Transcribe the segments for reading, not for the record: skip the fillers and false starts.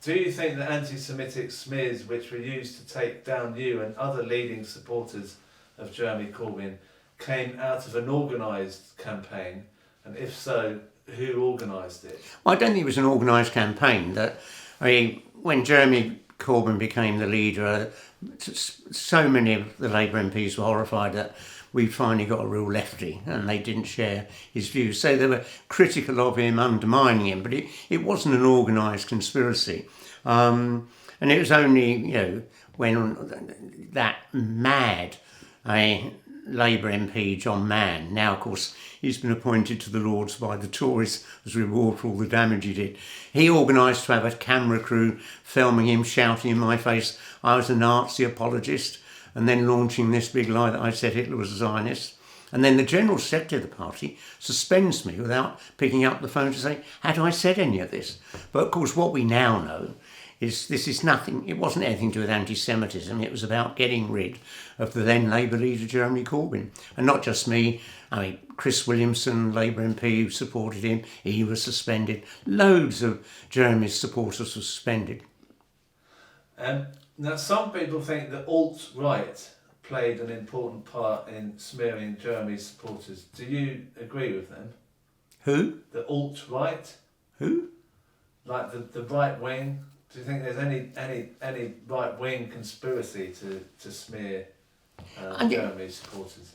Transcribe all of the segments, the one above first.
Do you think that anti-Semitic smears which were used to take down you and other leading supporters of Jeremy Corbyn came out of an organised campaign? And if so, who organised it? Well, I don't think it was an organised campaign. When Jeremy Corbyn became the leader, so many of the Labour MPs were horrified that we finally got a real lefty and they didn't share his views. So they were critical of him, undermining him, but it wasn't an organised conspiracy. And it was only, when that mad Labour MP, John Mann, now of course he's been appointed to the Lords by the Tories as reward for all the damage he did. He organised to have a camera crew filming him, shouting in my face I was a Nazi apologist, and then launching this big lie that I said Hitler was a Zionist. And then the General Secretary of the party suspends me without picking up the phone to say, had I said any of this? But of course what we now know is this is nothing, it wasn't anything to do with anti-Semitism, it was about getting rid of the then Labour leader Jeremy Corbyn. And not just me, Chris Williamson, Labour MP, who supported him, he was suspended. Loads of Jeremy's supporters were suspended. Now some people think that alt-right played an important part in smearing Jeremy's supporters. Do you agree with them? Who? The alt-right? Who? Like the right wing? Do you think there's any right-wing conspiracy to smear Jeremy's supporters?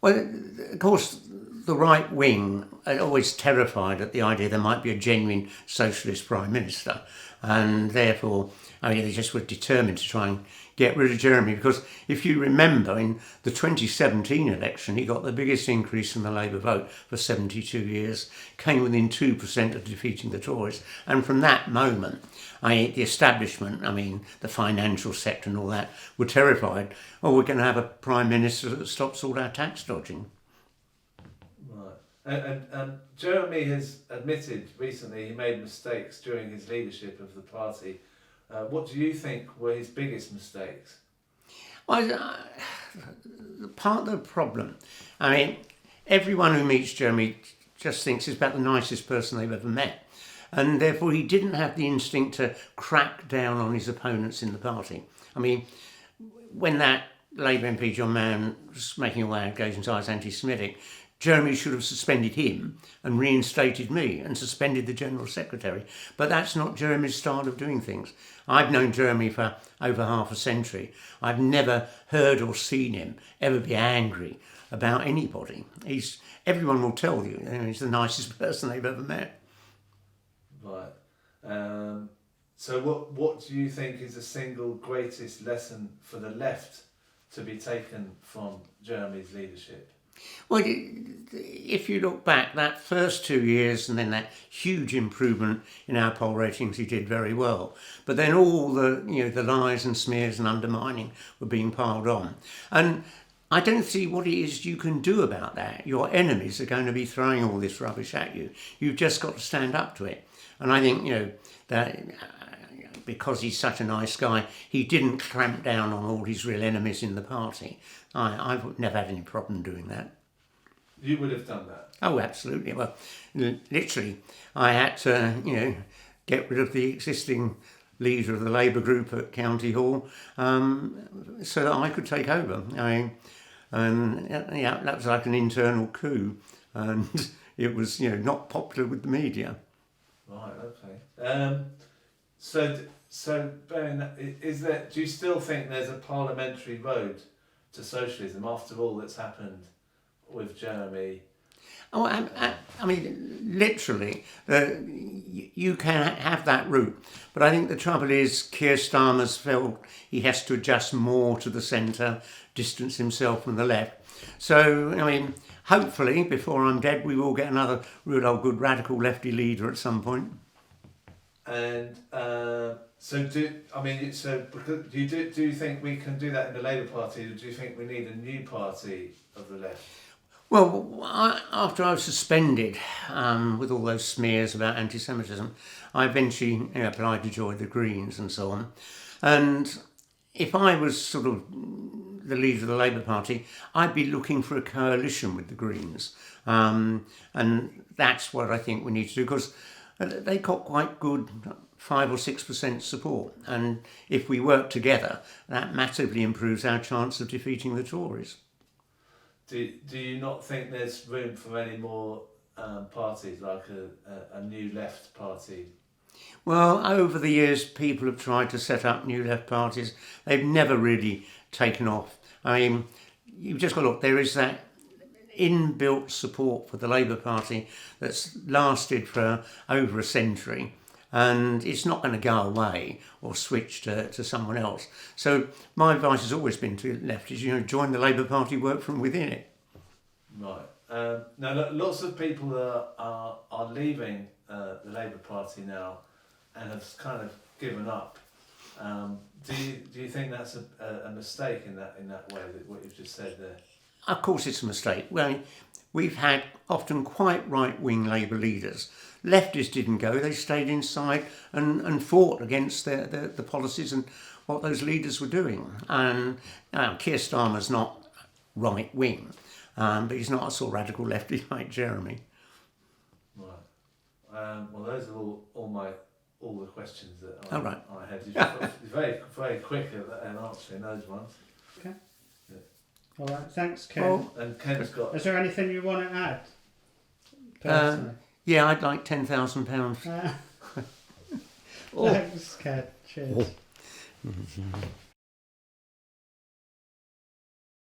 Well, of course, the right wing are always terrified at the idea there might be a genuine socialist prime minister, and therefore, they just were determined to try and get rid of Jeremy, because if you remember, in the 2017 election, he got the biggest increase in the Labour vote for 72 years, came within 2% of defeating the Tories, and from that moment, the establishment, the financial sector and all that, were terrified, we're going to have a prime minister that stops all our tax dodging. Right. And Jeremy has admitted recently he made mistakes during his leadership of the party. What do you think were his biggest mistakes? Well, part of the problem, everyone who meets Jeremy just thinks he's about the nicest person they've ever met. And therefore he didn't have the instinct to crack down on his opponents in the party. When that Labour MP John Mann was making all allegations I was anti-Semitic, Jeremy should have suspended him and reinstated me and suspended the General Secretary. But that's not Jeremy's style of doing things. I've known Jeremy for over half a century. I've never heard or seen him ever be angry about anybody. Everyone will tell you, he's the nicest person they've ever met. Right. So what do you think is the single greatest lesson for the left to be taken from Jeremy's leadership? Well, if you look back, that first 2 years and then that huge improvement in our poll ratings, he did very well. But then all the lies and smears and undermining were being piled on. And I don't see what it is you can do about that. Your enemies are going to be throwing all this rubbish at you. You've just got to stand up to it. And I think, that because he's such a nice guy, he didn't clamp down on all his real enemies in the party. I've never had any problem doing that. You would have done that? Oh, absolutely. Well, literally, I had to, get rid of the existing leader of the Labour group at County Hall so that I could take over. That was like an internal coup, and it was, not popular with the media. Right. Okay. So, do you still think there's a parliamentary road to socialism after all that's happened with Jeremy? Literally, you can have that route, but I think the trouble is Keir Starmer's felt he has to adjust more to the centre, distance himself from the left. So, hopefully, before I'm dead, we will get another real old good radical lefty leader at some point. And do you think we can do that in the Labour Party, or do you think we need a new party of the left? Well, after I was suspended with all those smears about anti-Semitism, I eventually applied to join the Greens and so on. And if I was sort of the leader of the Labour Party, I'd be looking for a coalition with the Greens. And that's what I think we need to do, because they got quite good 5 or 6% support. And if we work together, that massively improves our chance of defeating the Tories. Do you not think there's room for any more parties, like a new left party? Well, over the years, people have tried to set up new left parties. They've never really taken off. I mean, you've just got to look, there is that inbuilt support for the Labour Party that's lasted for over a century, and it's not going to go away or switch to someone else. So my advice has always been to lefties, join the Labour Party, work from within it. Right. Now, lots of people are leaving the Labour Party now and have kind of given up. Do you think that's a mistake in that way, that what you've just said there? Of course it's a mistake. Well, we've had often quite right-wing Labour leaders. Leftists didn't go, they stayed inside and fought against the policies and what those leaders were doing. And Keir Starmer's not right-wing, but he's not a sort of radical lefty like Jeremy. Right. Well, those are all the questions that Right. I had. You're very, very quick at answering those ones. Okay. Yeah. All right. Thanks, Ken. Oh, and Ken's got... Is there anything you want to add? Personally? Yeah, I'd like £10,000. Thanks, Ken. Cheers. Oh.